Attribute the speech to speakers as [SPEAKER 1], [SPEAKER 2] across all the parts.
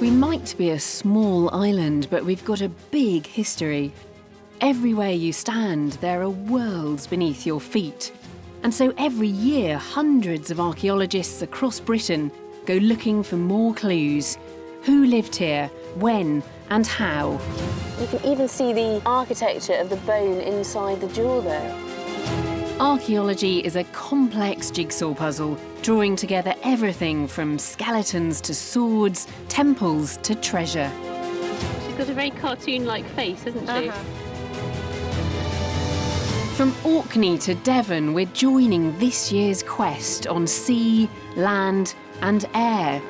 [SPEAKER 1] We might be a small island, but we've got a big history. Everywhere you stand, there are worlds beneath your feet. And so every year, hundreds of archaeologists across Britain go looking for more clues. Who lived here, when, and how?
[SPEAKER 2] You can even see the architecture of the bone inside the jaw there.
[SPEAKER 1] Archaeology is a complex jigsaw puzzle, drawing together everything from skeletons to swords, temples to treasure.
[SPEAKER 2] She's got a very cartoon-like face, hasn't she?
[SPEAKER 1] From Orkney to Devon, we're joining this year's quest on sea, land and air.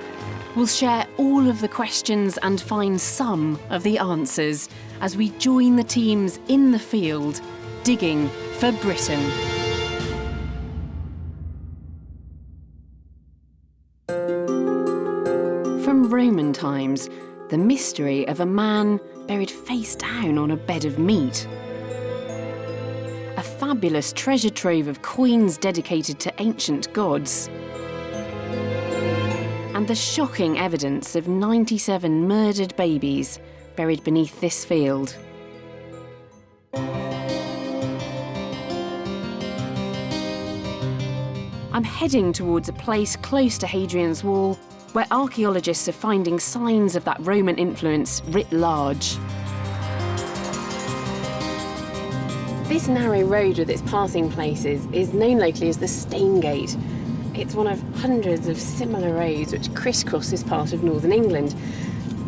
[SPEAKER 1] We'll share all of the questions and find some of the answers as we join the teams in the field, digging for Britain. From Roman times, the mystery of a man buried face down on a bed of meat. A fabulous treasure trove of coins dedicated to ancient gods. And the shocking evidence of 97 murdered babies buried beneath this field. I'm heading towards a place close to Hadrian's Wall where archaeologists are finding signs of that Roman influence writ large. This narrow road with its passing places is known locally as the Stone Gate. It's one of hundreds of similar roads which crisscross this part of northern England.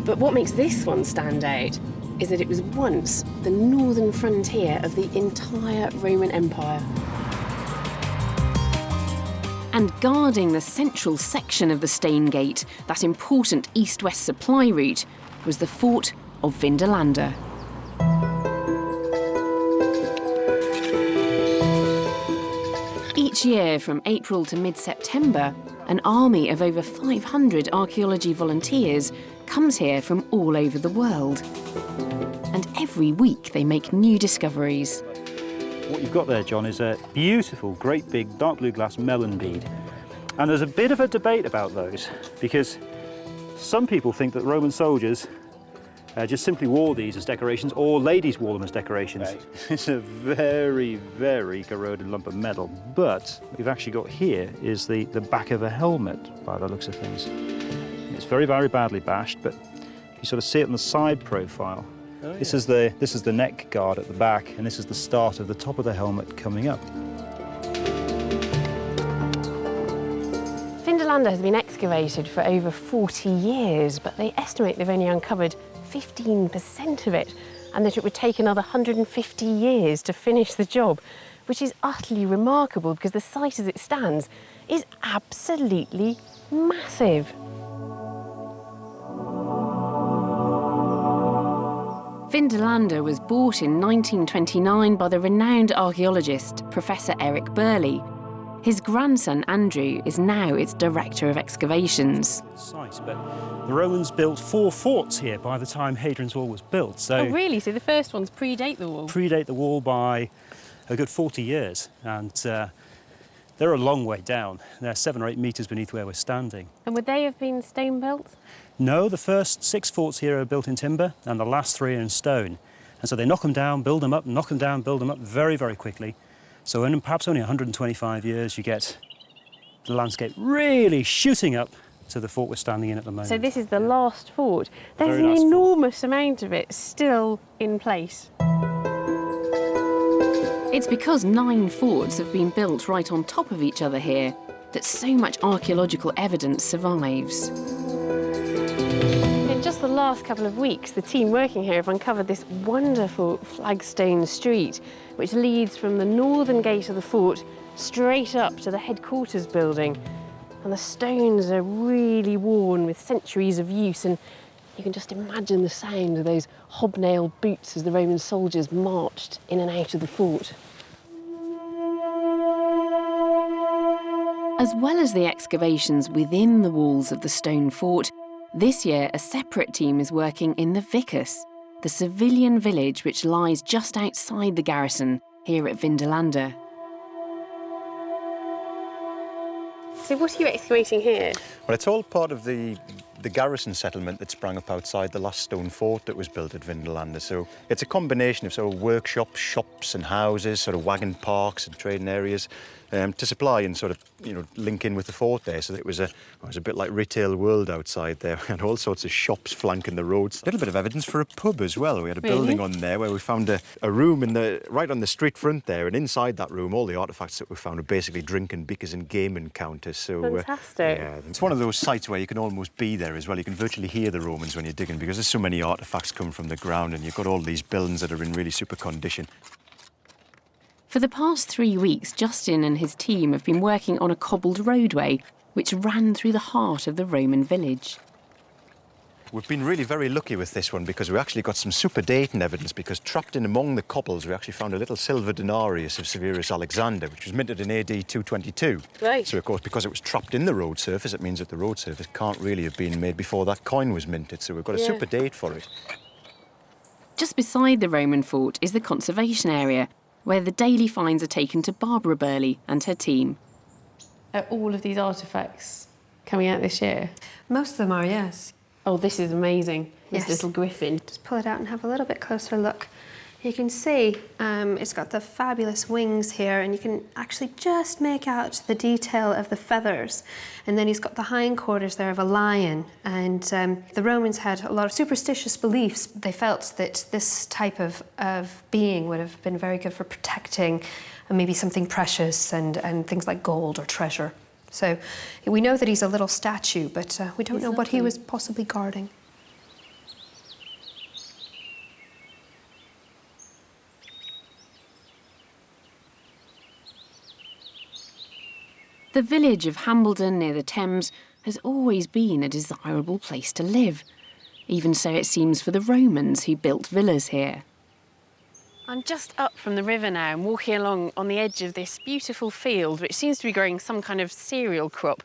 [SPEAKER 1] But what makes this one stand out is that it was once the northern frontier of the entire Roman Empire. And guarding the central section of the Stone Gate, that important east-west supply route, was the fort of Vindolanda. Each year, from April to mid-September, an army of over 500 archaeology volunteers comes here from all over the world. And every week they make new discoveries.
[SPEAKER 3] What you've got there, John, is a beautiful, great big dark blue glass melon bead. And there's a bit of a debate about those, because some people think that Roman soldiers just simply wore these as decorations, or ladies wore them as decorations. Right. It's a very, very corroded lump of metal. But what we've actually got here is the back of a helmet, by the looks of things. It's very, very badly bashed, but you sort of see it on the side profile. Oh, yeah. This is the neck guard at the back, and this is the start of the top of the helmet coming up.
[SPEAKER 2] Vindolanda has been excavated for over 40 years, but they estimate they've only uncovered 15% of it, and that it would take another 150 years to finish the job, which is utterly remarkable because the site as it stands is absolutely massive.
[SPEAKER 1] Vindolanda was bought in 1929 by the renowned archaeologist Professor Eric Burley. His grandson Andrew is now its director of excavations.
[SPEAKER 3] Site, but the Romans built 4 forts here by the time Hadrian's Wall was built. So
[SPEAKER 2] oh really? So the first ones predate the wall?
[SPEAKER 3] Predate the wall by a good 40 years, and they're a long way down. They're 7 or 8 metres beneath where we're standing.
[SPEAKER 2] And would they have been stone built?
[SPEAKER 3] No, the first 6 forts here are built in timber, and the last 3 are in stone. And so they knock them down, build them up, knock them down, build them up very, very quickly. So in perhaps only 125 years, you get the landscape really shooting up to the fort we're standing in at the moment.
[SPEAKER 2] So this is the last fort. There's an enormous amount of it still in place.
[SPEAKER 1] It's because 9 forts have been built right on top of each other here that so much archaeological evidence survives.
[SPEAKER 2] In just the last couple of weeks, the team working here have uncovered this wonderful flagstone street, which leads from the northern gate of the fort straight up to the headquarters building. And the stones are really worn with centuries of use, and you can just imagine the sound of those hobnailed boots as the Roman soldiers marched in and out of the fort.
[SPEAKER 1] As well as the excavations within the walls of the stone fort, this year a separate team is working in the Vicus, the civilian village which lies just outside the garrison here at Vindolanda.
[SPEAKER 2] So what are you excavating here?
[SPEAKER 4] Well, it's all part of the the garrison settlement that sprang up outside the last stone fort that was built at Vindolanda. So it's a combination of sort of workshops, shops and houses, sort of wagon parks and trading areas to supply and sort of, you know, link in with the fort there. So that it was a bit like retail world outside there. We had all sorts of shops flanking the roads. A little bit of evidence for a pub as well. We had a building on there where we found a room right on the street front there, and inside that room all the artefacts that we found were basically drinking beakers and game encounters. So
[SPEAKER 2] Fantastic.
[SPEAKER 4] yeah, it's one of those sites where you can almost be there as well. You can virtually hear the Romans when you're digging, because there's so many artefacts come from the ground and you've got all these buildings that are in really super condition.
[SPEAKER 2] For the past 3 weeks, Justin and his team have been working on a cobbled roadway which ran through the heart of the Roman village.
[SPEAKER 4] We've been really very lucky with this one because we actually got some super dating evidence, because trapped in among the cobbles we actually found a little silver denarius of Severus Alexander, which was minted in AD 222.
[SPEAKER 2] Right.
[SPEAKER 4] So of course, because it was trapped in the road surface, it means that the road surface can't really have been made before that coin was minted, so we've got a super date for it.
[SPEAKER 2] Just beside the Roman fort is the conservation area, where the daily finds are taken to Barbara Burley and her team. Are all of these artefacts coming out this year?
[SPEAKER 5] Most of them are, yes.
[SPEAKER 2] Oh, this is amazing.
[SPEAKER 5] Yes.
[SPEAKER 2] This little griffin.
[SPEAKER 5] Just pull it out and have a little bit closer look. You can see it's got the fabulous wings here, and you can actually just make out the detail of the feathers. And then he's got the hindquarters there of a lion. And the Romans had a lot of superstitious beliefs. They felt that this type of being would have been very good for protecting maybe something precious and things like gold or treasure. So we know that he's a little statue, but we don't know what he was possibly guarding.
[SPEAKER 2] The village of Hambledon near the Thames has always been a desirable place to live. Even so it seems for the Romans who built villas here. I'm just up from the river now and walking along on the edge of this beautiful field, which seems to be growing some kind of cereal crop.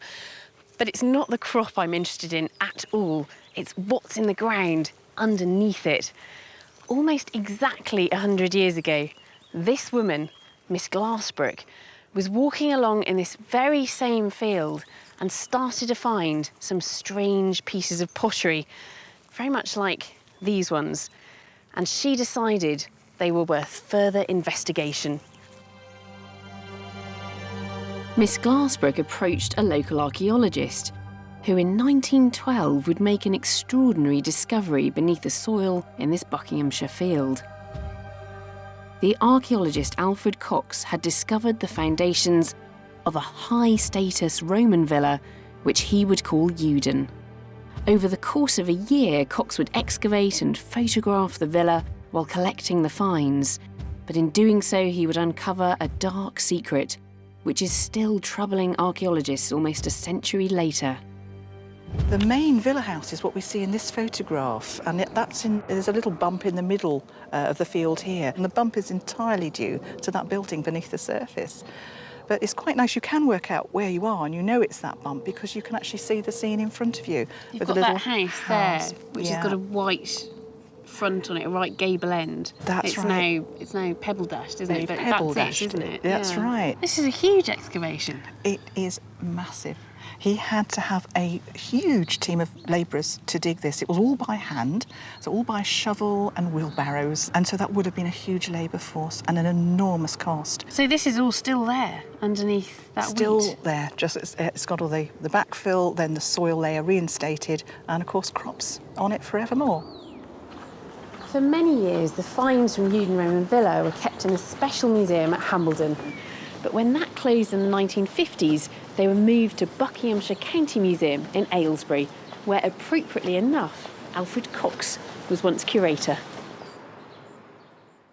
[SPEAKER 2] But it's not the crop I'm interested in at all. It's what's in the ground underneath it. Almost exactly 100 years ago, this woman, Miss Glassbrook, was walking along in this very same field and started to find some strange pieces of pottery, very much like these ones. And she decided they were worth further investigation. Miss Glassbrook approached a local archaeologist who in 1912 would make an extraordinary discovery beneath the soil in this Buckinghamshire field. The archaeologist Alfred Cox had discovered the foundations of a high-status Roman villa, which he would call Uden. Over the course of a year, Cox would excavate and photograph the villa while collecting the finds. But in doing so, he would uncover a dark secret, which is still troubling archaeologists almost a century later.
[SPEAKER 6] The main villa house is what we see in this photograph, and there's a little bump in the middle of the field here, and the bump is entirely due to that building beneath the surface. But it's quite nice, you can work out where you are, and you know it's that bump because you can actually see the scene in front of you.
[SPEAKER 2] You've got that house there, which has got a white front on it, a right gable end.
[SPEAKER 6] That's right.
[SPEAKER 2] It's now pebble dashed, isn't it? But
[SPEAKER 6] Pebble
[SPEAKER 2] that's
[SPEAKER 6] dashed,
[SPEAKER 2] it, isn't it?
[SPEAKER 6] That's right.
[SPEAKER 2] This is a huge excavation.
[SPEAKER 6] It is massive. He had to have a huge team of labourers to dig this. It was all by hand, so all by shovel and wheelbarrows, and so that would have been a huge labour force and an enormous cost.
[SPEAKER 2] So this is all still there underneath that
[SPEAKER 6] Still
[SPEAKER 2] wheat?
[SPEAKER 6] there, just it's got all the backfill, then the soil layer reinstated, and of course crops on it forevermore.
[SPEAKER 2] For many years, the finds from Uden Roman Villa were kept in a special museum at Hambledon. But when that closed in the 1950s, they were moved to Buckinghamshire County Museum in Aylesbury, where, appropriately enough, Alfred Cox was once curator.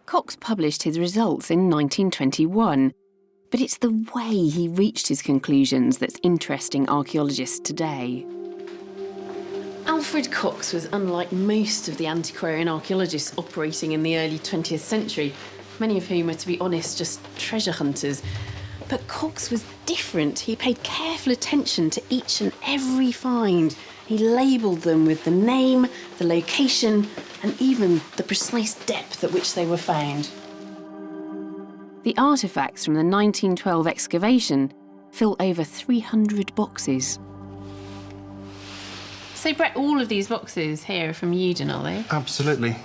[SPEAKER 2] Cox published his results in 1921, but it's the way he reached his conclusions that's interesting archaeologists today. Alfred Cox was unlike most of the antiquarian archaeologists operating in the early 20th century, many of whom are, to be honest, just treasure hunters. But Cox was different. He paid careful attention to each and every find. He labelled them with the name, the location, and even the precise depth at which they were found. The artefacts from the 1912 excavation fill over 300 boxes. So, Brett, all of these boxes here are from Uden, are they?
[SPEAKER 7] Absolutely.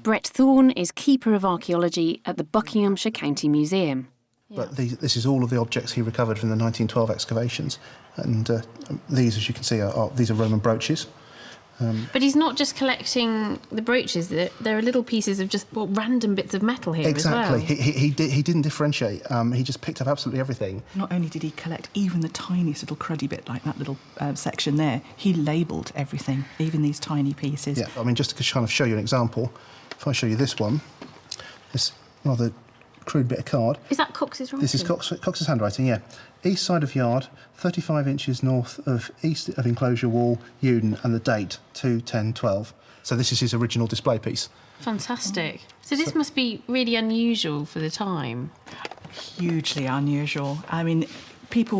[SPEAKER 2] Brett Thorne is Keeper of Archaeology at the Buckinghamshire County Museum.
[SPEAKER 7] But this is all of the objects he recovered from the 1912 excavations. And these, as you can see, these are Roman brooches.
[SPEAKER 2] But he's not just collecting the brooches, there are little pieces of just random bits of metal here as well.
[SPEAKER 7] Exactly. He didn't differentiate. He just picked up absolutely everything.
[SPEAKER 6] Not only did he collect even the tiniest little cruddy bit, like that little section there, he labelled everything, even these tiny pieces.
[SPEAKER 7] Yeah, I mean, just to kind of show you an example, if I show you this one, this rather crude bit of card.
[SPEAKER 2] Is that Cox's writing?
[SPEAKER 7] This is Cox's handwriting, yeah. East side of yard, 35 inches north of east of enclosure wall, Uden, and the date, 2/10/12. So this is his original display piece.
[SPEAKER 2] Fantastic. So this must be really unusual for the time.
[SPEAKER 6] Hugely unusual. I mean,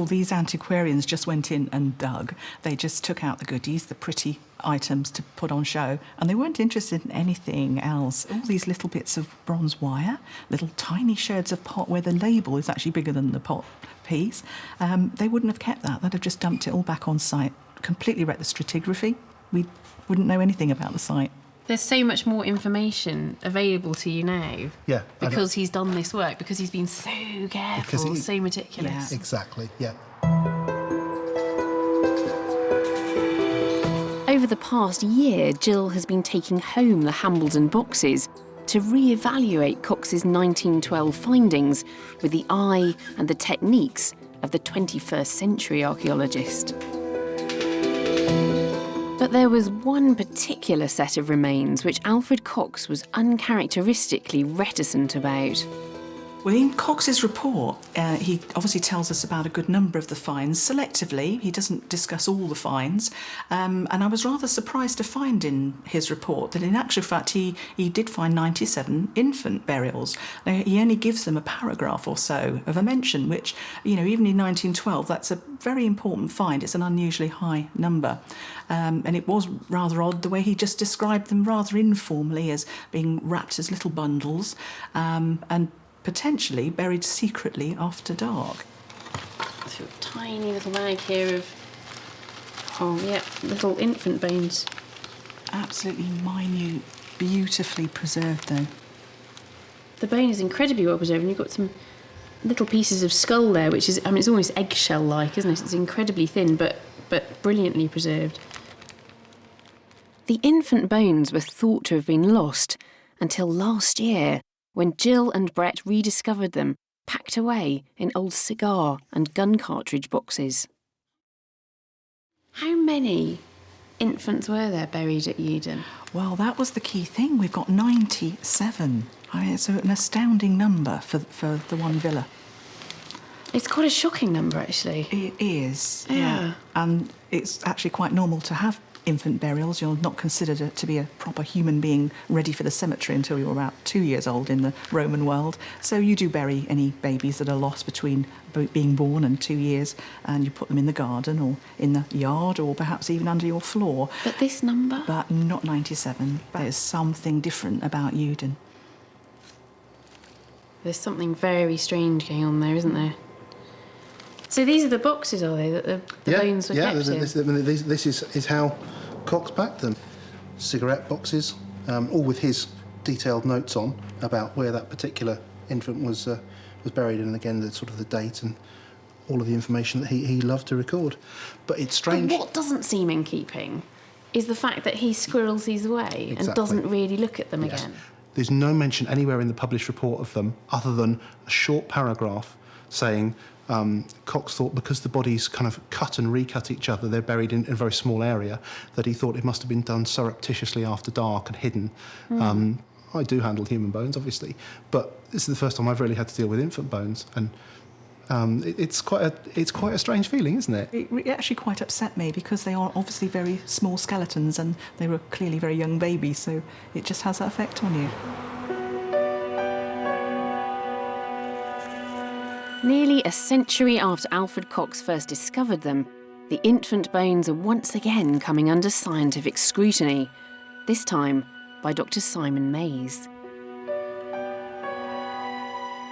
[SPEAKER 6] these antiquarians just went in and dug. They just took out the goodies, the pretty items to put on show, and they weren't interested in anything else. All these little bits of bronze wire, little tiny sherds of pot where the label is actually bigger than the pot piece. They wouldn't have kept that. They'd have just dumped it all back on site, completely wrecked the stratigraphy. We wouldn't know anything about the site.
[SPEAKER 2] There's so much more information available to you now.
[SPEAKER 7] Yeah.
[SPEAKER 2] Because he's done this work, because he's been so careful, so meticulous.
[SPEAKER 7] Yeah. Exactly, yeah.
[SPEAKER 2] Over the past year, Jill has been taking home the Hambledon boxes to re-evaluate Cox's 1912 findings with the eye and the techniques of the 21st century archaeologist. But there was one particular set of remains which Alfred Cox was uncharacteristically reticent about.
[SPEAKER 6] Well, in Cox's report, he obviously tells us about a good number of the finds selectively. He doesn't discuss all the finds. And I was rather surprised to find in his report that in actual fact he did find 97 infant burials. Now, he only gives them a paragraph or so of a mention, which, you know, even in 1912, that's a very important find. It's an unusually high number. And it was rather odd the way he just described them rather informally as being wrapped as little bundles and potentially buried secretly after dark.
[SPEAKER 2] So a tiny little bag here of, little infant bones.
[SPEAKER 6] Absolutely minute, beautifully preserved though.
[SPEAKER 2] The bone is incredibly well preserved, and you've got some little pieces of skull there, which is, I mean, it's almost eggshell-like, isn't it? It's incredibly thin, but brilliantly preserved. The infant bones were thought to have been lost until last year, when Jill and Brett rediscovered them, packed away in old cigar and gun cartridge boxes. How many infants were there buried at Uden?
[SPEAKER 6] Well, that was the key thing. We've got 97. I mean, it's an astounding number for the one villa.
[SPEAKER 2] It's quite a shocking number, actually.
[SPEAKER 6] It is,
[SPEAKER 2] yeah.
[SPEAKER 6] And it's actually quite normal to have infant burials. You're not considered to be a proper human being ready for the cemetery until you're about 2 years old in the Roman world. So you do bury any babies that are lost between being born and 2 years, and you put them in the garden or in the yard or perhaps even under your floor.
[SPEAKER 2] But this number?
[SPEAKER 6] But not 97. There's something different about Uden.
[SPEAKER 2] There's something very strange going on there, isn't there? So these are the boxes, are they, that the bones were kept in?
[SPEAKER 7] This is how Cox packed them. Cigarette boxes, all with his detailed notes on about where that particular infant was buried, and again the date and all of the information that he loved to record. But it's strange.
[SPEAKER 2] But what doesn't seem in keeping is the fact that he squirrels these away and doesn't really look at them again.
[SPEAKER 7] There's no mention anywhere in the published report of them other than a short paragraph saying Cox thought because the bodies kind of cut and recut each other, they're buried in a very small area, that he thought it must have been done surreptitiously after dark and hidden. I do handle human bones, obviously, but this is the first time I've really had to deal with infant bones, and it's quite a strange feeling, isn't it?
[SPEAKER 6] It actually quite upset me because they are obviously very small skeletons and they were clearly very young babies, so it just has that effect on you.
[SPEAKER 2] Nearly a century after Alfred Cox first discovered them, the infant bones are once again coming under scientific scrutiny, this time by Dr. Simon Mays.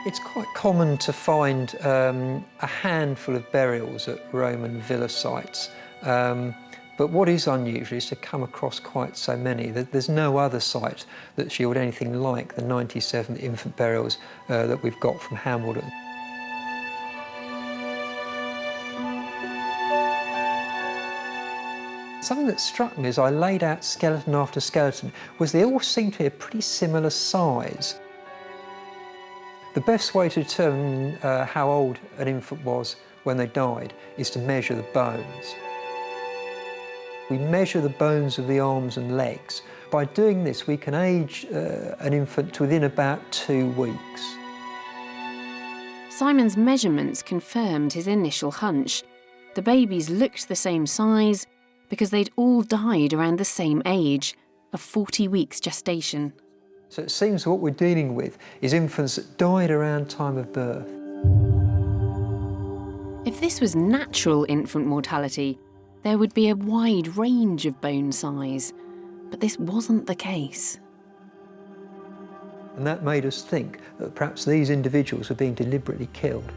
[SPEAKER 8] It's quite common to find a handful of burials at Roman villa sites, but But what is unusual is to come across quite so many. There's no other site that's yielded anything like the 97 infant burials that we've got from Hambledon. Something that struck me as I laid out skeleton after skeleton was they all seemed to be a pretty similar size. The best way to determine how old an infant was when they died is to measure the bones. We measure the bones of the arms and legs. By doing this, we can age an infant to within about 2 weeks.
[SPEAKER 2] Simon's measurements confirmed his initial hunch. The babies looked the same size because they'd all died around the same age, of 40 weeks gestation.
[SPEAKER 8] So it seems what we're dealing with is infants that died around time of birth.
[SPEAKER 2] If this was natural infant mortality, there would be a wide range of bone size, but this wasn't the case.
[SPEAKER 8] And that made us think that perhaps these individuals were being deliberately killed.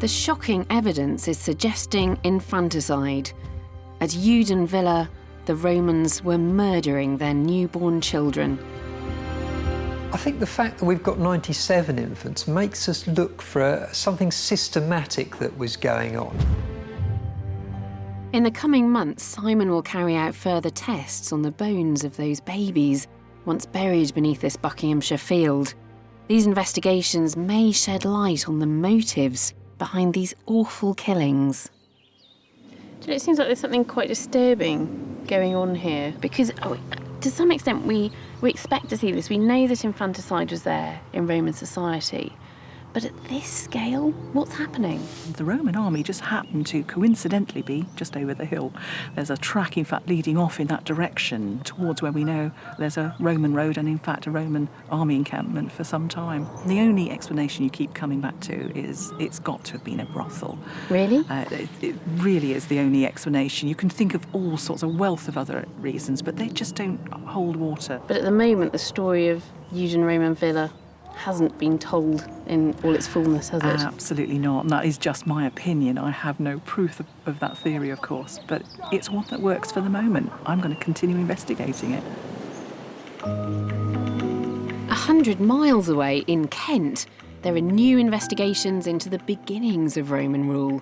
[SPEAKER 2] The shocking evidence is suggesting infanticide. At Uden Villa, the Romans were murdering their newborn children.
[SPEAKER 8] I think the fact that we've got 97 infants makes us look for something systematic that was going on.
[SPEAKER 2] In the coming months, Simon will carry out further tests on the bones of those babies once buried beneath this Buckinghamshire field. These investigations may shed light on the motives behind these awful killings.
[SPEAKER 1] It seems like there's something quite disturbing going on here, because to some extent we expect to see this. We know that infanticide was there in Roman society, but at this scale, what's happening?
[SPEAKER 6] The Roman army just happened to coincidentally be just over the hill. There's a track, in fact, leading off in that direction towards where we know there's a Roman road and, in fact, a Roman army encampment for some time. The only explanation you keep coming back to is it's got to have been a brothel.
[SPEAKER 1] Really?
[SPEAKER 6] It really is the only explanation. You can think of all sorts of wealth of other reasons, but they just don't hold water.
[SPEAKER 1] But at the moment, the story of Uden Roman Villa hasn't been told in all its fullness, has it?
[SPEAKER 6] Absolutely not. And that is just my opinion. I have no proof of that theory, of course, but it's one that works for the moment. I'm going to continue investigating it.
[SPEAKER 2] 100 miles away in Kent, there are new investigations into the beginnings of Roman rule,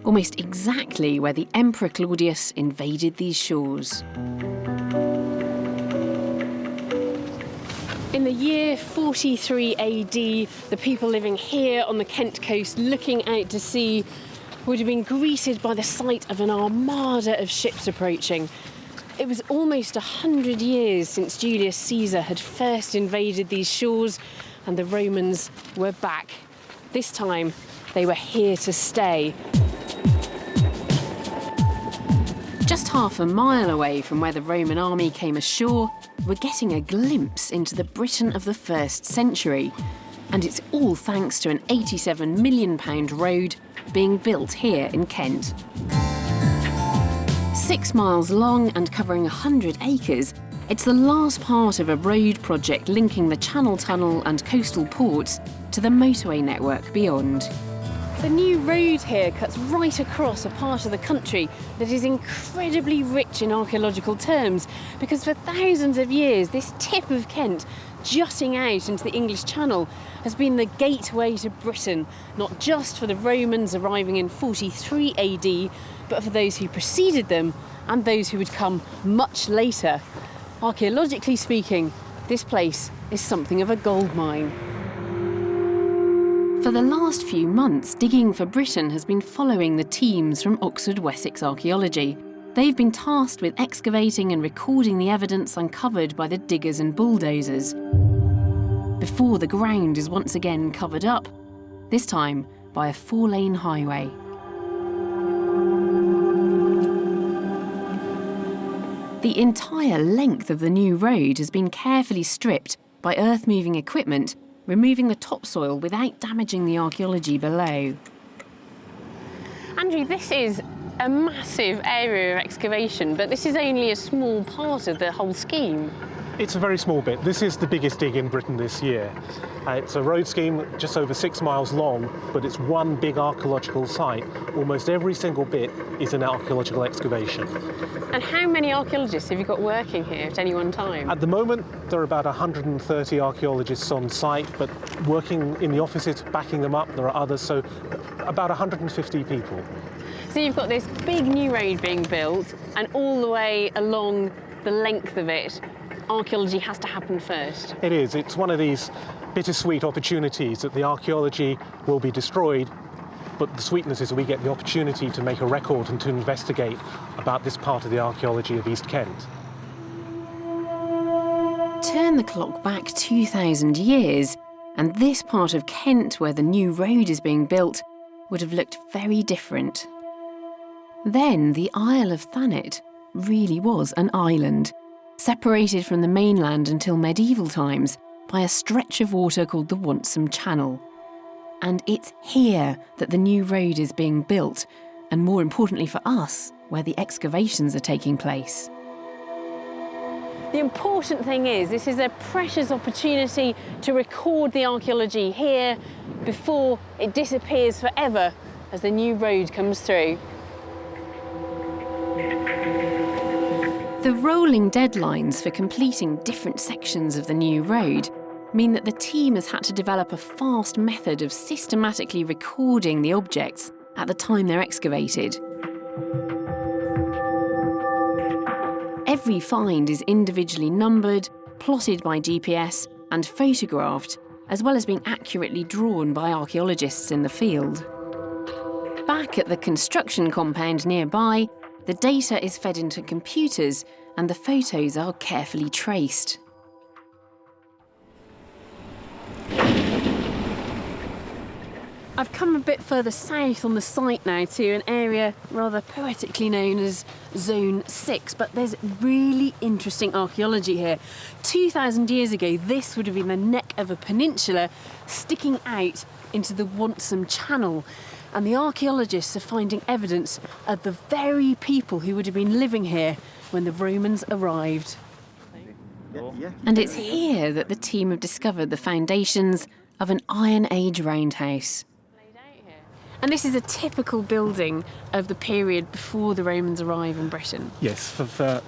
[SPEAKER 2] almost exactly where the Emperor Claudius invaded these shores.
[SPEAKER 1] In the year 43 AD, the people living here on the Kent coast looking out to sea would have been greeted by the sight of an armada of ships approaching. It was almost 100 years since Julius Caesar had first invaded these shores, and the Romans were back. This time, they were here to stay.
[SPEAKER 2] Just half a mile away from where the Roman army came ashore, we're getting a glimpse into the Britain of the 1st century. And it's all thanks to an £87 million road being built here in Kent. 6 miles long and covering 100 acres, it's the last part of a road project linking the Channel Tunnel and coastal ports to the motorway network beyond.
[SPEAKER 1] The new road here cuts right across a part of the country that is incredibly rich in archaeological terms, because for thousands of years this tip of Kent, jutting out into the English Channel, has been the gateway to Britain, not just for the Romans arriving in 43 AD, but for those who preceded them and those who would come much later. Archaeologically speaking, this place is something of a gold mine.
[SPEAKER 2] For the last few months, Digging for Britain has been following the teams from Oxford Wessex Archaeology. They've been tasked with excavating and recording the evidence uncovered by the diggers and bulldozers, before the ground is once again covered up, this time by a 4-lane highway. The entire length of the new road has been carefully stripped by earth-moving equipment, removing the topsoil without damaging the archaeology below.
[SPEAKER 1] Andrew, this is a massive area of excavation, but this is only a small part of the whole scheme.
[SPEAKER 9] It's a very small bit. This is the biggest dig in Britain this year. It's a road scheme just over 6 miles long, but it's one big archaeological site. Almost every single bit is an archaeological excavation.
[SPEAKER 1] And how many archaeologists have you got working here at any one time?
[SPEAKER 9] At the moment, there are about 130 archaeologists on site, but working in the offices, backing them up, there are others, so about 150 people.
[SPEAKER 1] So you've got this big new road being built, and all the way along the length of it, archaeology has to happen first.
[SPEAKER 9] It is. It's one of these bittersweet opportunities that the archaeology will be destroyed, but the sweetness is that we get the opportunity to make a record and to investigate about this part of the archaeology of East Kent.
[SPEAKER 2] Turn the clock back 2,000 years, and this part of Kent where the new road is being built would have looked very different. Then the Isle of Thanet really was an island, separated from the mainland until medieval times by a stretch of water called the Wonsum Channel. And it's here that the new road is being built, and more importantly for us, where the excavations are taking place.
[SPEAKER 1] The important thing is this is a precious opportunity to record the archaeology here before it disappears forever as the new road comes through.
[SPEAKER 2] The rolling deadlines for completing different sections of the new road mean that the team has had to develop a fast method of systematically recording the objects at the time they're excavated. Every find is individually numbered, plotted by GPS and photographed, as well as being accurately drawn by archaeologists in the field. Back at the construction compound nearby, the data is fed into computers and the photos are carefully traced.
[SPEAKER 1] I've come a bit further south on the site now to an area rather poetically known as Zone 6, but there's really interesting archaeology here. 2,000 years ago, this would have been the neck of a peninsula sticking out into the Wonsum Channel. And the archaeologists are finding evidence of the very people who would have been living here when the Romans arrived.
[SPEAKER 2] And it's here that the team have discovered the foundations of an Iron Age roundhouse.
[SPEAKER 1] And this is a typical building of the period before the Romans arrive in Britain.
[SPEAKER 9] Yes, for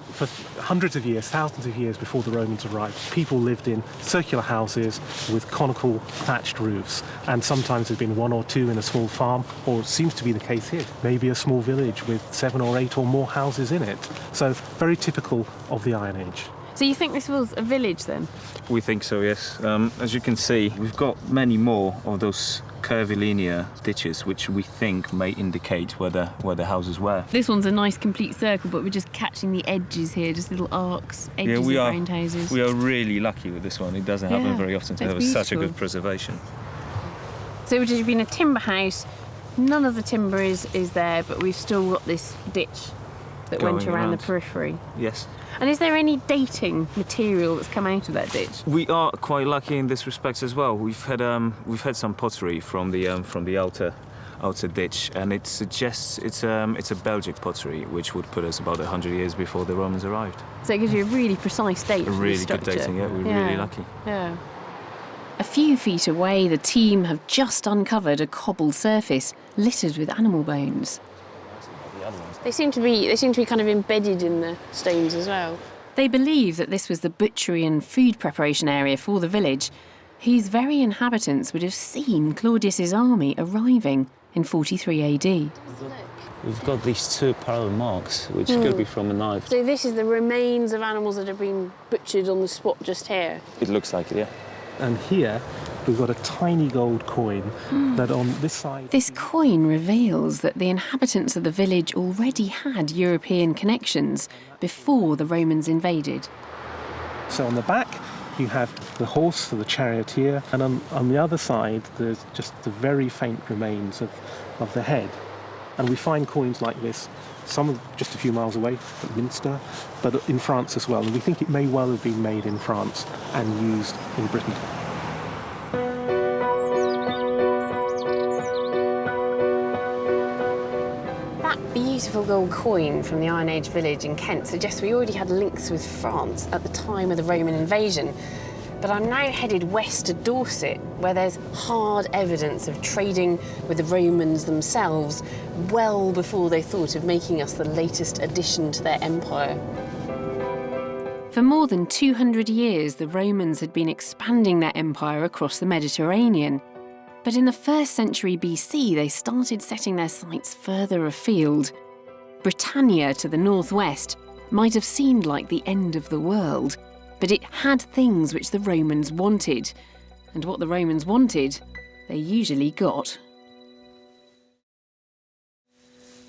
[SPEAKER 9] hundreds of years, thousands of years before the Romans arrived, people lived in circular houses with conical thatched roofs. And sometimes there's been one or two in a small farm, or it seems to be the case here, maybe a small village with 7 or 8 or more houses in it. So very typical of the Iron Age.
[SPEAKER 1] So you think this was a village then?
[SPEAKER 10] We think so, yes. As you can see, we've got many more of those curvilinear ditches, which we think may indicate where the houses were.
[SPEAKER 1] This one's a nice complete circle, but we're just catching the edges here, just little arcs, edges of round houses.
[SPEAKER 10] We are really lucky with this one. It doesn't happen very often to have such a good preservation.
[SPEAKER 1] So it would have been a timber house. None of the timber is there, but we've still got this ditch that went around the periphery.
[SPEAKER 10] Yes.
[SPEAKER 1] And is there any dating material that's come out of that ditch?
[SPEAKER 10] We are quite lucky in this respect as well. We've had some pottery from the outer ditch, and it suggests it's a Belgic pottery, which would put us about 100 years before the Romans arrived.
[SPEAKER 1] So it gives you a really precise date.
[SPEAKER 10] A really good dating. Yeah, we're really lucky.
[SPEAKER 1] Yeah.
[SPEAKER 2] A few feet away, the team have just uncovered a cobbled surface littered with animal bones.
[SPEAKER 1] They seem to be kind of embedded in the stones as well.
[SPEAKER 2] They believe that this was the butchery and food preparation area for the village, whose very inhabitants would have seen Claudius's army arriving in 43 AD.
[SPEAKER 10] We've got these 2 parallel marks, which could be from a knife.
[SPEAKER 1] So this is the remains of animals that have been butchered on the spot just here?
[SPEAKER 10] It looks like it, yeah.
[SPEAKER 9] And here, we've got a tiny gold coin that on this side...
[SPEAKER 2] This coin reveals that the inhabitants of the village already had European connections before the Romans invaded.
[SPEAKER 9] So on the back, you have the horse, so the charioteer, and on the other side, there's just the very faint remains of the head. And we find coins like this, some just a few miles away at Minster, but in France as well. And we think it may well have been made in France and used in Britain.
[SPEAKER 1] That beautiful gold coin from the Iron Age village in Kent suggests we already had links with France at the time of the Roman invasion. But I'm now headed west to Dorset, where there's hard evidence of trading with the Romans themselves well before they thought of making us the latest addition to their empire.
[SPEAKER 2] For more than 200 years, the Romans had been expanding their empire across the Mediterranean. But in the 1st century BC, they started setting their sights further afield. Britannia to the northwest might have seemed like the end of the world, but it had things which the Romans wanted. And what the Romans wanted, they usually got.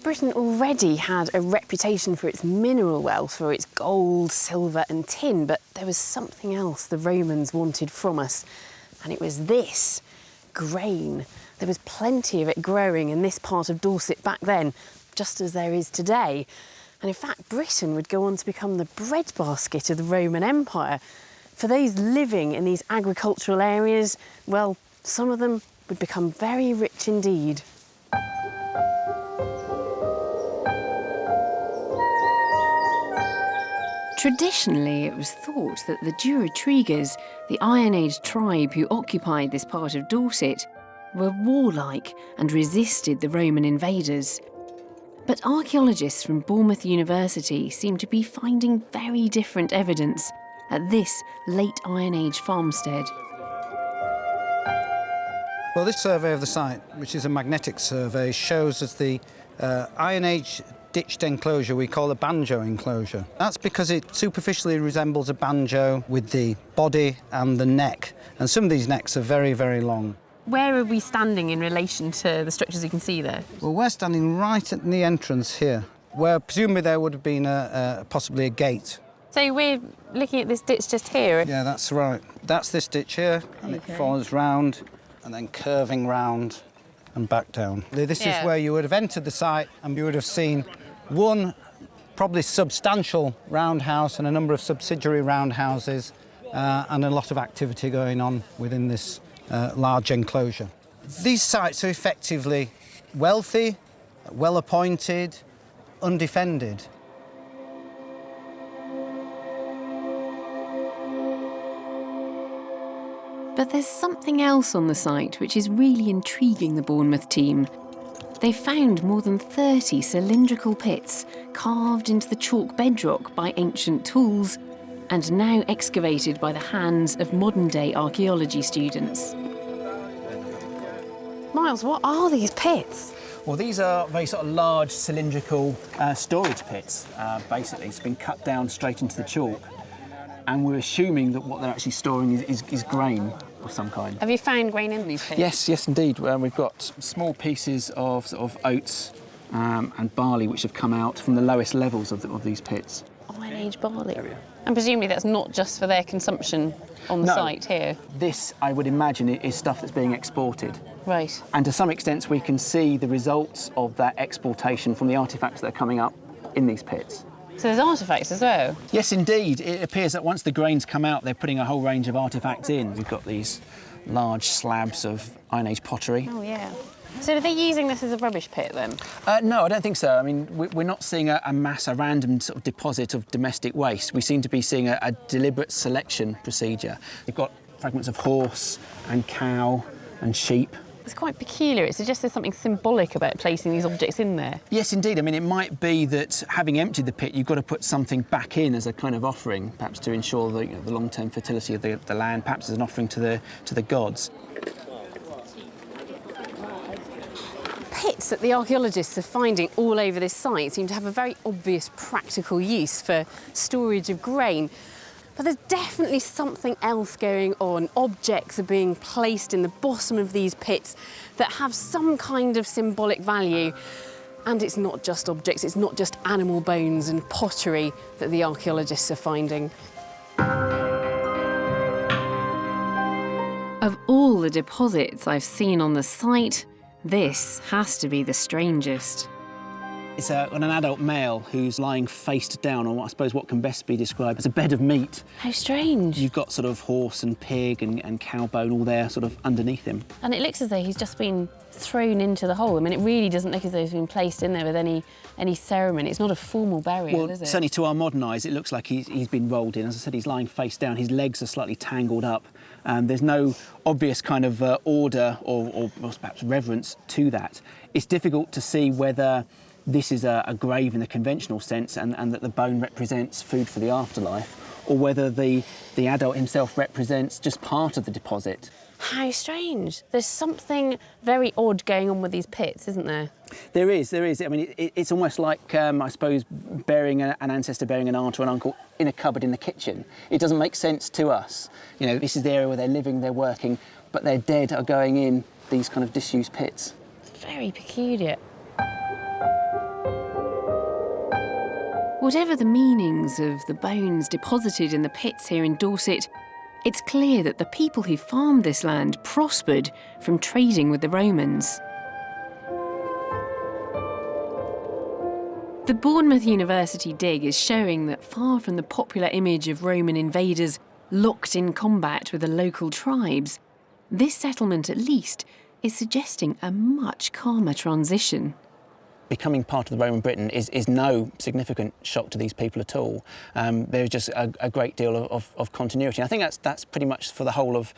[SPEAKER 1] Britain already had a reputation for its mineral wealth, for its gold, silver and tin, but there was something else the Romans wanted from us, and it was this. Grain. There was plenty of it growing in this part of Dorset back then, just as there is today. And in fact, Britain would go on to become the breadbasket of the Roman Empire. For those living in these agricultural areas, well, some of them would become very rich indeed.
[SPEAKER 2] Traditionally, it was thought that the Durotrigas, the Iron Age tribe who occupied this part of Dorset, were warlike and resisted the Roman invaders. But archaeologists from Bournemouth University seem to be finding very different evidence at this late Iron Age farmstead.
[SPEAKER 11] Well, this survey of the site, which is a magnetic survey, shows us the Iron Age ditched enclosure we call a banjo enclosure. That's because it superficially resembles a banjo with the body and the neck. And some of these necks are very, very long.
[SPEAKER 2] Where are we standing in relation to the structures you can see there?
[SPEAKER 11] Well, we're standing right at the entrance here, where presumably there would have been possibly a gate.
[SPEAKER 2] So we're looking at this ditch just here?
[SPEAKER 11] Yeah, that's right. That's this ditch here, and it follows round and then curving round and back down. This is where you would have entered the site and you would have seen one probably substantial roundhouse and a number of subsidiary roundhouses and a lot of activity going on within this large enclosure. These sites are effectively wealthy, well-appointed, undefended.
[SPEAKER 2] But there's something else on the site which is really intriguing the Bournemouth team. They found more than 30 cylindrical pits carved into the chalk bedrock by ancient tools and now excavated by the hands of modern-day archaeology students.
[SPEAKER 1] Miles, what are these pits?
[SPEAKER 12] Well, these are very sort of large cylindrical storage pits. Basically, it's been cut down straight into the chalk, and we're assuming that what they're actually storing is grain of some kind.
[SPEAKER 1] Have you found grain in these pits?
[SPEAKER 12] Yes, indeed. We've got small pieces of sort of oats and barley which have come out from the lowest levels of these pits.
[SPEAKER 1] Iron Age barley. And presumably that's not just for their consumption on the site here?
[SPEAKER 12] This, I would imagine, is stuff that's being exported.
[SPEAKER 1] Right.
[SPEAKER 12] And to some extent we can see the results of that exportation from the artefacts that are coming up in these pits.
[SPEAKER 1] So there's artefacts as well?
[SPEAKER 12] Yes, indeed. It appears that once the grains come out, they're putting a whole range of artefacts in. We've got these large slabs of Iron Age pottery.
[SPEAKER 1] Oh, yeah. So are they using this as a rubbish pit, then?
[SPEAKER 12] No, I don't think so. I mean, we're not seeing a random sort of deposit of domestic waste. We seem to be seeing a deliberate selection procedure. We've got fragments of horse and cow and sheep.
[SPEAKER 1] It's quite peculiar. It suggests there's something symbolic about placing these objects in there.
[SPEAKER 12] Yes, indeed. I mean, it might be that having emptied the pit, you've got to put something back in as a kind of offering, perhaps to ensure the, the long-term fertility of the land, perhaps as an offering to the gods.
[SPEAKER 1] Pits that the archaeologists are finding all over this site seem to have a very obvious practical use for storage of grain. But there's definitely something else going on. Objects are being placed in the bottom of these pits that have some kind of symbolic value. And it's not just objects, it's not just animal bones and pottery that the archaeologists are finding.
[SPEAKER 2] Of all the deposits I've seen on the site, this has to be the strangest.
[SPEAKER 12] It's an adult male who's lying face down on, I suppose, what can best be described as a bed of meat.
[SPEAKER 2] How strange.
[SPEAKER 12] You've got sort of horse and pig and cow bone all there sort of underneath him.
[SPEAKER 2] And it looks as though he's just been thrown into the hole. I mean, it really doesn't look as though he's been placed in there with any ceremony. It's not a formal burial, is it?
[SPEAKER 12] Certainly to our modern eyes, it looks like he's been rolled in. As I said, he's lying face down. His legs are slightly tangled up. There's no obvious kind of order or perhaps reverence to that. It's difficult to see whether this is a grave in the conventional sense and that the bone represents food for the afterlife, or whether the adult himself represents just part of the deposit.
[SPEAKER 2] How strange. There's something very odd going on with these pits, isn't there?
[SPEAKER 12] There is. I mean, it's almost like, I suppose, burying an ancestor, burying an aunt or an uncle in a cupboard in the kitchen. It doesn't make sense to us. You know, this is the area where they're living, they're working, but their dead are going in these kind of disused pits.
[SPEAKER 2] Very peculiar. Whatever the meanings of the bones deposited in the pits here in Dorset, it's clear that the people who farmed this land prospered from trading with the Romans. The Bournemouth University dig is showing that far from the popular image of Roman invaders locked in combat with the local tribes, this settlement at least is suggesting a much calmer transition.
[SPEAKER 12] Becoming part of the Roman Britain is no significant shock to these people at all. There's just a great deal of continuity. And I think that's pretty much for the whole of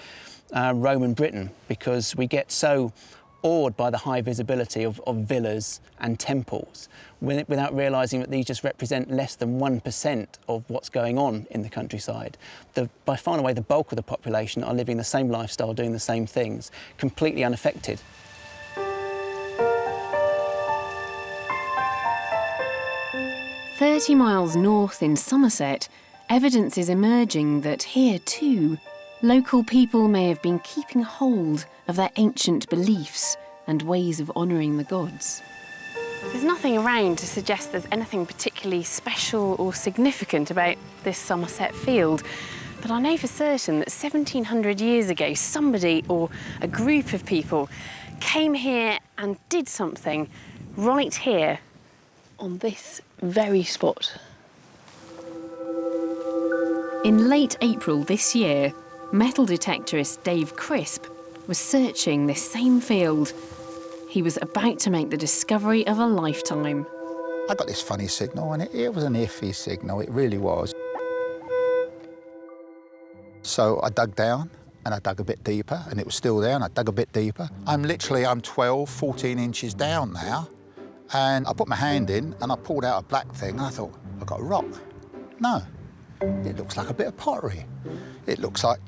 [SPEAKER 12] Roman Britain, because we get so awed by the high visibility of villas and temples without realising that these just represent less than 1% of what's going on in the countryside. By far and away, the bulk of the population are living the same lifestyle, doing the same things, completely unaffected.
[SPEAKER 2] "30 miles north in Somerset, evidence is emerging that here too, local people may have been keeping hold of their ancient beliefs and ways of honouring the gods." There's nothing around to suggest there's anything particularly special or significant about this Somerset field, but I know for certain that 1700 years ago, somebody or a group of people came here and did something right here on this very spot. In late April this year, metal detectorist Dave Crisp was searching this same field. He was about to make the discovery of a lifetime.
[SPEAKER 13] I got this funny signal, and it was an iffy signal, it really was. So I dug down, and I dug a bit deeper, and it was still there, and I dug a bit deeper. I'm 12, 14 inches down now, and I put my hand in, and I pulled out a black thing, and I thought, I've got a rock. No, it looks like a bit of pottery. It looks like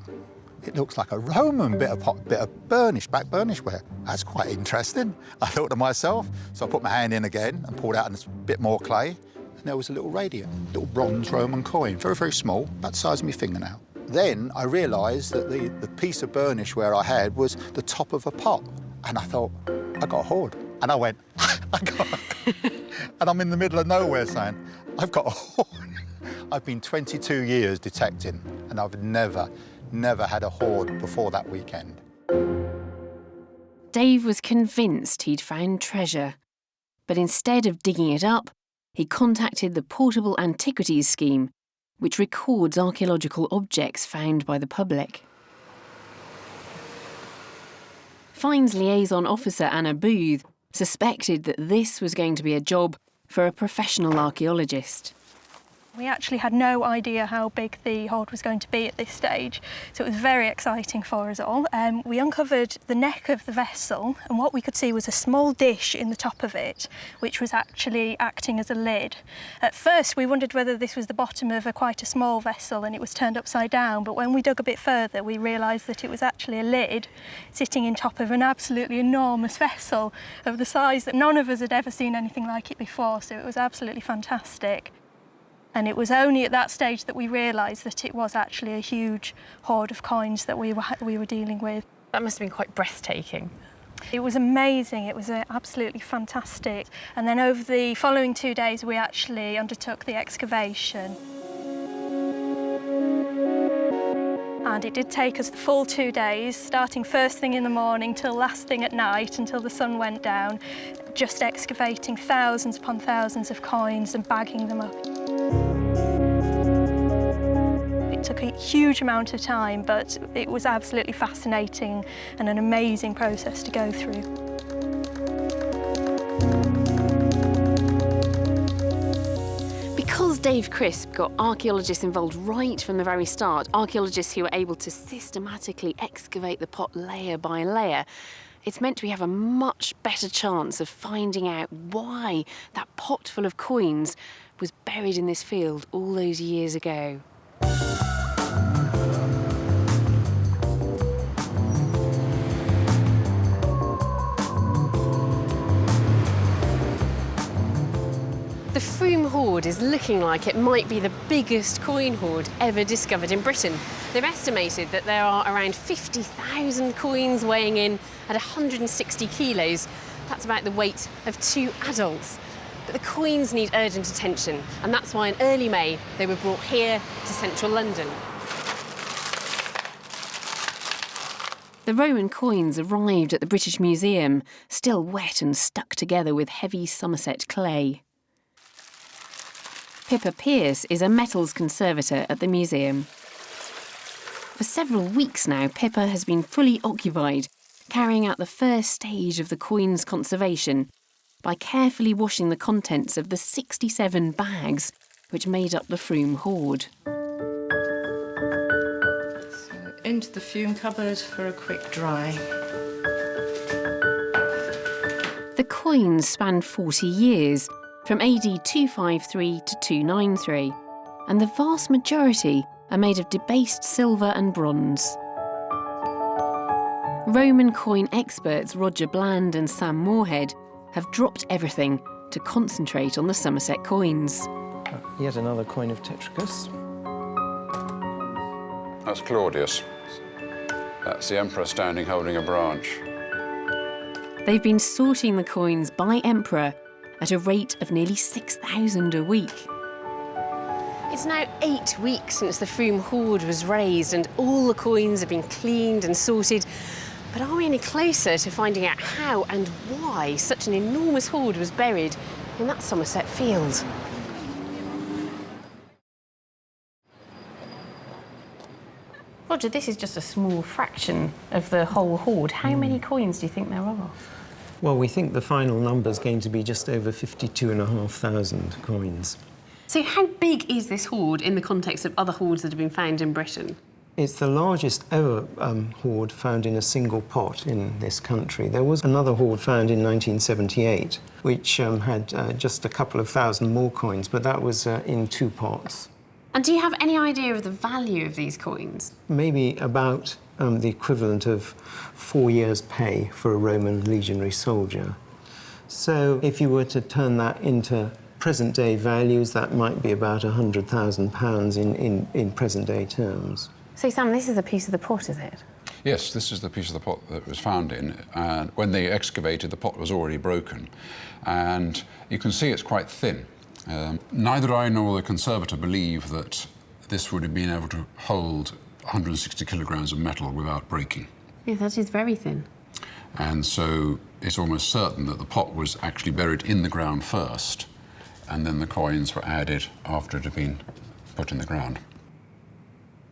[SPEAKER 13] a Roman bit of burnish, black burnish ware. That's quite interesting, I thought to myself. So I put my hand in again and pulled out a bit more clay, and there was a little radiant, little bronze Roman coin, very, very small, about the size of my fingernail. Then I realised that the piece of burnish ware I had was the top of a pot, and I thought, I got a hoard. And I went, and I'm in the middle of nowhere saying, I've got a hoard. I've been 22 years detecting, and I've never had a hoard before that weekend.
[SPEAKER 2] Dave was convinced he'd found treasure, but instead of digging it up, he contacted the Portable Antiquities Scheme, which records archaeological objects found by the public. Finds liaison officer Anna Booth suspected that this was going to be a job for a professional archaeologist.
[SPEAKER 14] We actually had no idea how big the hoard was going to be at this stage, so it was very exciting for us all. We uncovered the neck of the vessel, and what we could see was a small dish in the top of it, which was actually acting as a lid. At first, we wondered whether this was the bottom of quite a small vessel and it was turned upside down, but when we dug a bit further, we realised that it was actually a lid sitting in top of an absolutely enormous vessel of the size that none of us had ever seen anything like it before, so it was absolutely fantastic. And it was only at that stage that we realised that it was actually a huge hoard of coins that we were dealing with.
[SPEAKER 2] That must have been quite breathtaking.
[SPEAKER 14] It was amazing, it was absolutely fantastic. And then over the following 2 days we actually undertook the excavation. And it did take us the full 2 days, starting first thing in the morning till last thing at night, until the sun went down, just excavating thousands upon thousands of coins and bagging them up. It took a huge amount of time, but it was absolutely fascinating and an amazing process to go through.
[SPEAKER 1] Because Dave Crisp got archaeologists involved right from the very start, archaeologists who were able to systematically excavate the pot layer by layer, it's meant we have a much better chance of finding out why that pot full of coins was buried in this field all those years ago. The Froome hoard is looking like it might be the biggest coin hoard ever discovered in Britain. They've estimated that there are around 50,000 coins weighing in at 160 kilos. That's about the weight of 2 adults. But the coins need urgent attention, and that's why in early May they were brought here to central London. The Roman coins arrived at the British Museum, still wet and stuck together with heavy Somerset clay. Pippa Pearce is a metals conservator at the museum. For several weeks now, Pippa has been fully occupied, carrying out the first stage of the coins' conservation by carefully washing the contents of the 67 bags which made up the Froome hoard.
[SPEAKER 6] So into the fume cupboard for a quick dry.
[SPEAKER 1] The coins span 40 years, from AD 253 to 293, and the vast majority are made of debased silver and bronze. Roman coin experts Roger Bland and Sam Moorhead have dropped everything to concentrate on the Somerset coins.
[SPEAKER 15] Yet another coin of Tetricus.
[SPEAKER 16] That's Claudius. That's the emperor standing holding a branch.
[SPEAKER 1] They've been sorting the coins by emperor at a rate of nearly 6,000 a week. It's now 8 weeks since the Froome hoard was raised and all the coins have been cleaned and sorted. But are we any closer to finding out how and why such an enormous hoard was buried in that Somerset field? Roger, this is just a small fraction of the whole hoard. How many coins do you think there are?
[SPEAKER 15] Well, we think the final number is going to be just over 52,500 coins.
[SPEAKER 1] So how big is this hoard in the context of other hoards that have been found in Britain?
[SPEAKER 15] It's the largest ever hoard found in a single pot in this country. There was another hoard found in 1978, which had just a couple of thousand more coins, but that was in 2 pots.
[SPEAKER 1] And do you have any idea of the value of these coins?
[SPEAKER 15] Maybe about the equivalent of 4 years' pay for a Roman legionary soldier. So if you were to turn that into present-day values, that might be about £100,000 in present-day terms.
[SPEAKER 1] So, Sam, this is a piece of the pot, is it?
[SPEAKER 16] Yes, this is the piece of the pot that was found in, and when they excavated, the pot was already broken, and you can see it's quite thin. Neither I nor the conservator believe that this would have been able to hold 160 kilograms of metal without breaking.
[SPEAKER 1] Yeah, that is very thin.
[SPEAKER 16] And so it's almost certain that the pot was actually buried in the ground first, and then the coins were added after it had been put in the ground.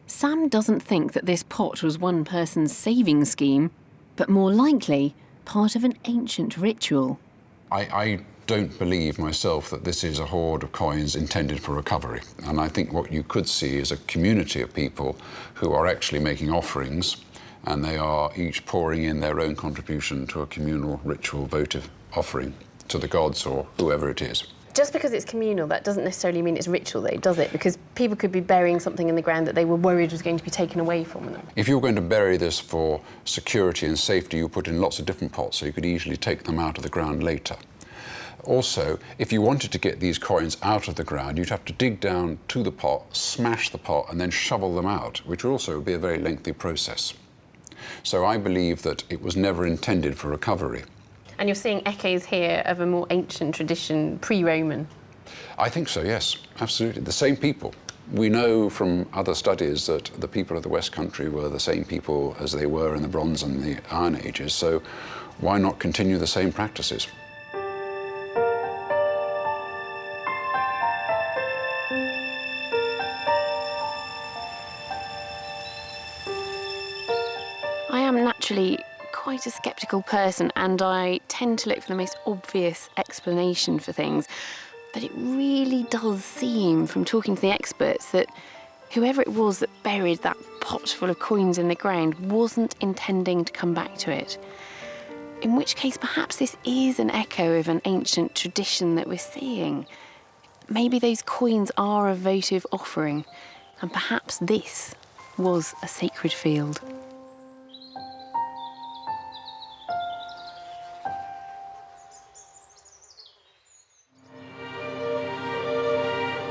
[SPEAKER 1] Sam doesn't think that this pot was one person's saving scheme, but more likely part of an ancient ritual.
[SPEAKER 16] I don't believe myself that this is a hoard of coins intended for recovery. And I think what you could see is a community of people who are actually making offerings, and they are each pouring in their own contribution to a communal ritual votive offering to the gods or whoever it is.
[SPEAKER 1] Just because it's communal, that doesn't necessarily mean it's ritual, though, does it? Because people could be burying something in the ground that they were worried was going to be taken away from them.
[SPEAKER 16] If you're going to bury this for security and safety, you put in lots of different pots, so you could easily take them out of the ground later. Also, if you wanted to get these coins out of the ground, you'd have to dig down to the pot, smash the pot, and then shovel them out, which would also be a very lengthy process. So I believe that it was never intended for recovery.
[SPEAKER 1] And you're seeing echoes here of a more ancient tradition, pre-Roman.
[SPEAKER 16] I think so, yes, absolutely. The same people. We know from other studies that the people of the West Country were the same people as they were in the Bronze and the Iron Ages, so why not continue the same practices?
[SPEAKER 2] I am naturally quite a sceptical person, and I tend to look for the most obvious explanation for things. But it really does seem, from talking to the experts, that whoever it was that buried that pot full of coins in the ground wasn't intending to come back to it. In which case, perhaps this is an echo of an ancient tradition that we're seeing. Maybe those coins are a votive offering, and perhaps this was a sacred field.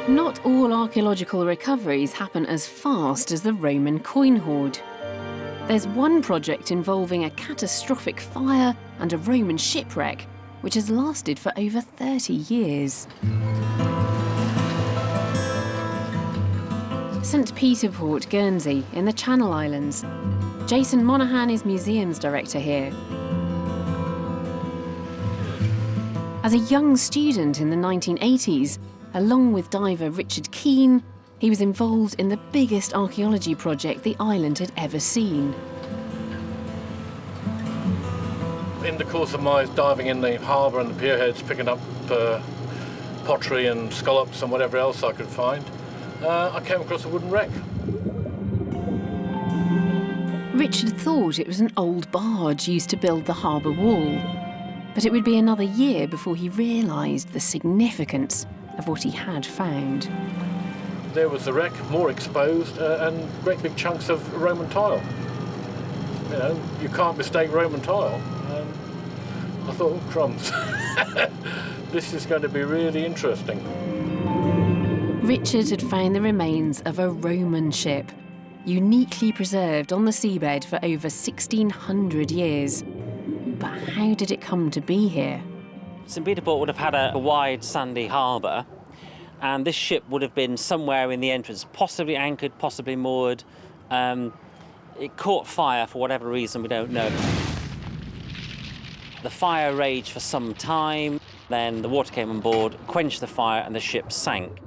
[SPEAKER 2] Not all archaeological recoveries happen as fast as the Roman coin hoard. There's one project involving a catastrophic fire and a Roman shipwreck, which has lasted for over 30 years. St Peter Port, Guernsey, in the Channel Islands. Jason Monaghan is museums director here. As a young student in the 1980s, along with diver Richard Keane, he was involved in the biggest archaeology project the island had ever seen.
[SPEAKER 17] In the course of my diving in the harbour and the pierheads, picking up pottery and scallops and whatever else I could find, I came across a wooden wreck.
[SPEAKER 2] Richard thought it was an old barge used to build the harbour wall, but it would be another year before he realised the significance of what he had found.
[SPEAKER 17] There was the wreck, more exposed, and great big chunks of Roman tile. You know, you can't mistake Roman tile. I thought, oh, crumbs. This is going to be really interesting.
[SPEAKER 2] Richard had found the remains of a Roman ship, uniquely preserved on the seabed for over 1,600 years. But how did it come to be here?
[SPEAKER 18] St Peter Port would have had a wide sandy harbour, and this ship would have been somewhere in the entrance, possibly anchored, possibly moored. It caught fire for whatever reason, we don't know. The fire raged for some time, then the water came on board, quenched the fire, and the ship sank.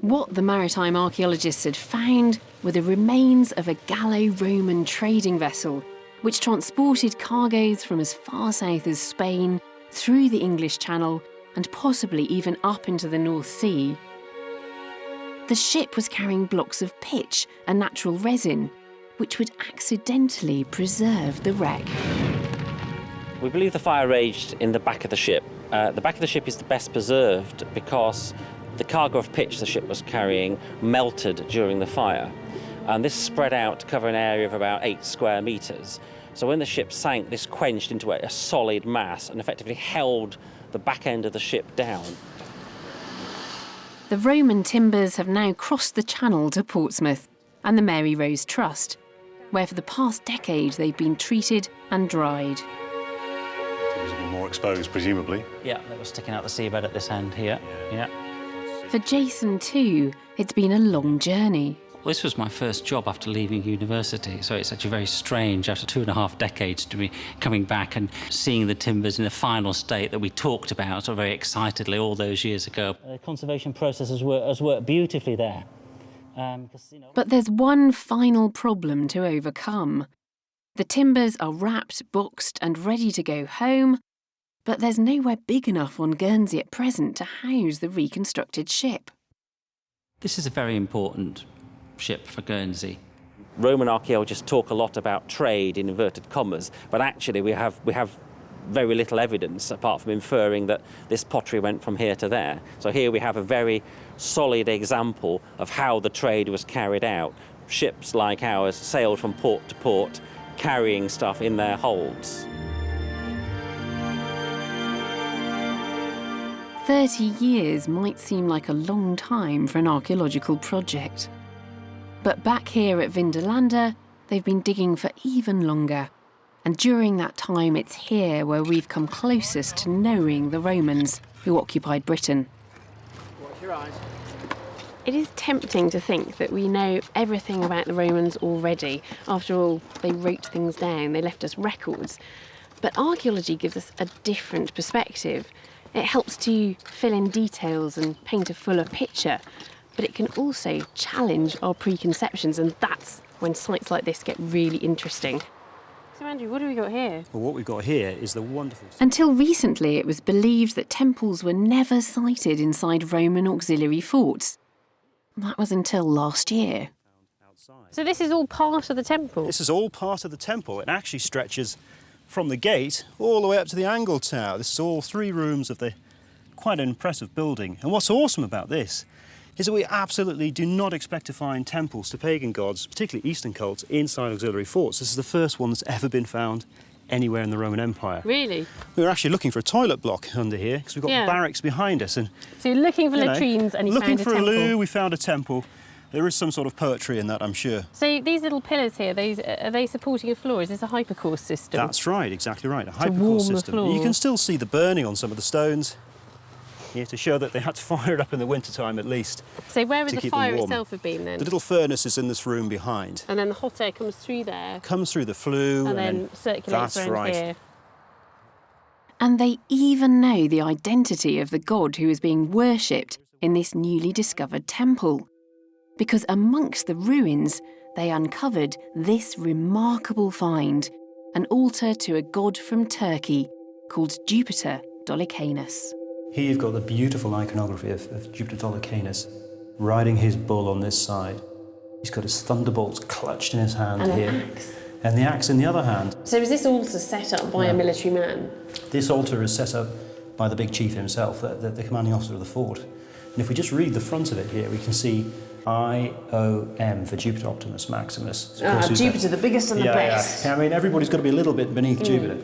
[SPEAKER 2] What the maritime archaeologists had found were the remains of a Gallo-Roman trading vessel which transported cargoes from as far south as Spain, through the English Channel, and possibly even up into the North Sea. The ship was carrying blocks of pitch, a natural resin, which would accidentally preserve the wreck.
[SPEAKER 18] We believe the fire raged in the back of the ship. The back of the ship is the best preserved because the cargo of pitch the ship was carrying melted during the fire. And this spread out to cover an area of about 8 square metres. So when the ship sank, this quenched into a solid mass and effectively held the back end of the ship down.
[SPEAKER 2] The Roman timbers have now crossed the Channel to Portsmouth and the Mary Rose Trust, where for the past decade they've been treated and dried.
[SPEAKER 19] More exposed, presumably.
[SPEAKER 18] Yeah, that was sticking out the seabed at this end here. Yeah.
[SPEAKER 2] For Jason too, it's been a long journey.
[SPEAKER 20] This was my first job after leaving university, so it's actually very strange after 2.5 decades to be coming back and seeing the timbers in the final state that we talked about so very excitedly all those years ago.
[SPEAKER 18] The conservation process has worked beautifully there.
[SPEAKER 2] But there's one final problem to overcome. The timbers are wrapped, boxed and ready to go home, but there's nowhere big enough on Guernsey at present to house the reconstructed ship.
[SPEAKER 20] This is a very important ship for Guernsey.
[SPEAKER 18] Roman archaeologists talk a lot about trade in inverted commas, but actually we have very little evidence apart from inferring that this pottery went from here to there. So here we have a very solid example of how the trade was carried out. Ships like ours sailed from port to port, carrying stuff in their holds.
[SPEAKER 2] 30 years might seem like a long time for an archaeological project. But back here at Vindolanda, they've been digging for even longer. And during that time, it's here where we've come closest to knowing the Romans who occupied Britain.
[SPEAKER 17] You're right.
[SPEAKER 2] It is tempting to think that we know everything about the Romans already. After all, they wrote things down, they left us records. But archaeology gives us a different perspective. It helps to fill in details and paint a fuller picture, but it can also challenge our preconceptions, and that's when sites like this get really interesting. So Andrew, what have we got here?
[SPEAKER 3] Well, what we've got here is the wonderful...
[SPEAKER 1] Until recently, it was believed that temples were never sited inside Roman auxiliary forts. That was until last year.
[SPEAKER 2] So this is all part of the temple?
[SPEAKER 3] This is all part of the temple. It actually stretches from the gate all the way up to the angle tower. This is all 3 rooms of the quite an impressive building. And what's awesome about this is that we absolutely do not expect to find temples to pagan gods, particularly Eastern cults, inside auxiliary forts. This is the first one that's ever been found anywhere in the Roman Empire.
[SPEAKER 2] Really?
[SPEAKER 3] We were actually looking for a toilet block under here because we've got barracks behind us. And
[SPEAKER 2] so you're looking for latrines and you found a temple?
[SPEAKER 3] Looking for a loo, we found a temple. There is some sort of poetry in that, I'm sure.
[SPEAKER 2] So these little pillars here, are they supporting a floor? Is this a hypercourse system?
[SPEAKER 3] That's right, exactly right, a hypercourse system.
[SPEAKER 2] The floor.
[SPEAKER 3] You can still see the burning on some of the stones here to show that they had to fire it up in the wintertime at least.
[SPEAKER 2] So where would the fire itself have been then?
[SPEAKER 3] The little furnace is in this room behind.
[SPEAKER 2] And then the hot air comes through there?
[SPEAKER 3] Comes through the flue.
[SPEAKER 2] And then circulates around here.
[SPEAKER 1] And they even know the identity of the god who is being worshipped in this newly discovered temple. Because amongst the ruins, they uncovered this remarkable find, an altar to a god from Turkey called Jupiter Dolicanus.
[SPEAKER 3] Here you've got the beautiful iconography of Jupiter Dolicanus riding his bull on this side. He's got his thunderbolts clutched in his hand
[SPEAKER 2] and
[SPEAKER 3] here.
[SPEAKER 2] An axe.
[SPEAKER 3] And the axe in the other hand.
[SPEAKER 2] So is this altar set up by a military man?
[SPEAKER 3] This altar is set up by the big chief himself, the commanding officer of the fort. And if we just read the front of it here, we can see IOM for Jupiter Optimus Maximus.
[SPEAKER 2] Jupiter, the biggest and the best.
[SPEAKER 3] Yeah, I mean, everybody's got to be a little bit beneath Jupiter.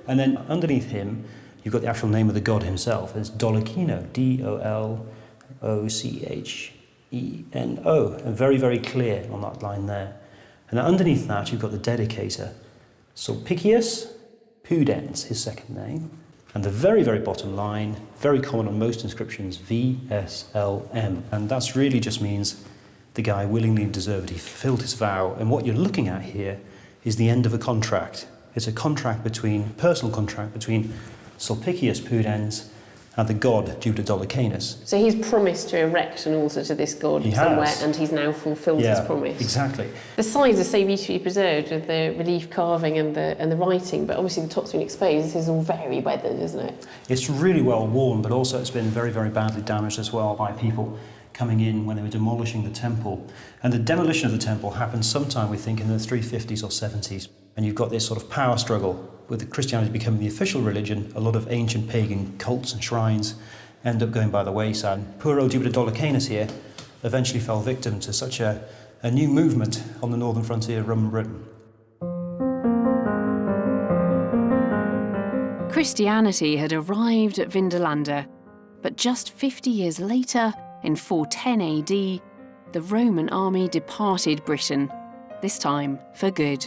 [SPEAKER 3] And then underneath him, you've got the actual name of the god himself. It's Dolokino, D-O-L-O-C-H-E-N-O. And very, very clear on that line there. And then underneath that, you've got the dedicator, Sulpicius Pudens, his second name. And the very, very bottom line, very common on most inscriptions, VSLM. And that really just means the guy willingly and deservedly fulfilled his vow. And what you're looking at here is the end of a contract. It's a personal contract between Sulpicius Pudens and the god Jupiter Dolicanus.
[SPEAKER 2] So he's promised to erect an altar to this god somewhere, and he's now fulfilled his promise.
[SPEAKER 3] Exactly.
[SPEAKER 2] The sides are so beautifully preserved with the relief carving and the writing, but obviously the top's been exposed. This is all very weathered, isn't it?
[SPEAKER 3] It's really well worn, but also it's been very, very badly damaged as well by people coming in when they were demolishing the temple. And the demolition of the temple happened sometime, we think, in the 350s or 70s. And you've got this sort of power struggle with Christianity becoming the official religion. A lot of ancient pagan cults and shrines end up going by the wayside. Poor old Jupiter Dolicanus here eventually fell victim to such a new movement on the northern frontier of Roman Britain.
[SPEAKER 1] Christianity had arrived at Vindolanda, but just 50 years later, in 410 AD, the Roman army departed Britain, this time for good.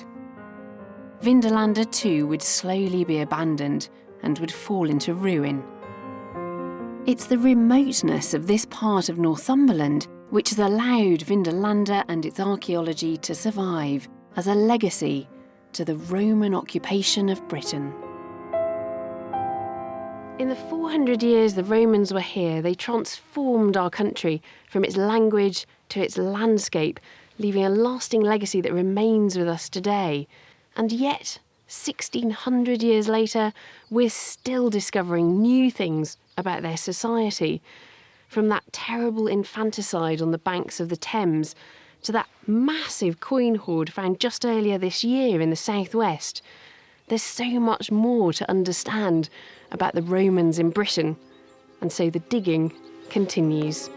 [SPEAKER 1] Vindolanda too would slowly be abandoned and would fall into ruin. It's the remoteness of this part of Northumberland which has allowed Vindolanda and its archaeology to survive as a legacy to the Roman occupation of Britain.
[SPEAKER 2] In the 400 years the Romans were here, they transformed our country from its language to its landscape, leaving a lasting legacy that remains with us today. And yet, 1600 years later, we're still discovering new things about their society. From that terrible infanticide on the banks of the Thames to that massive coin hoard found just earlier this year in the southwest. There's so much more to understand about the Romans in Britain, and so the digging continues.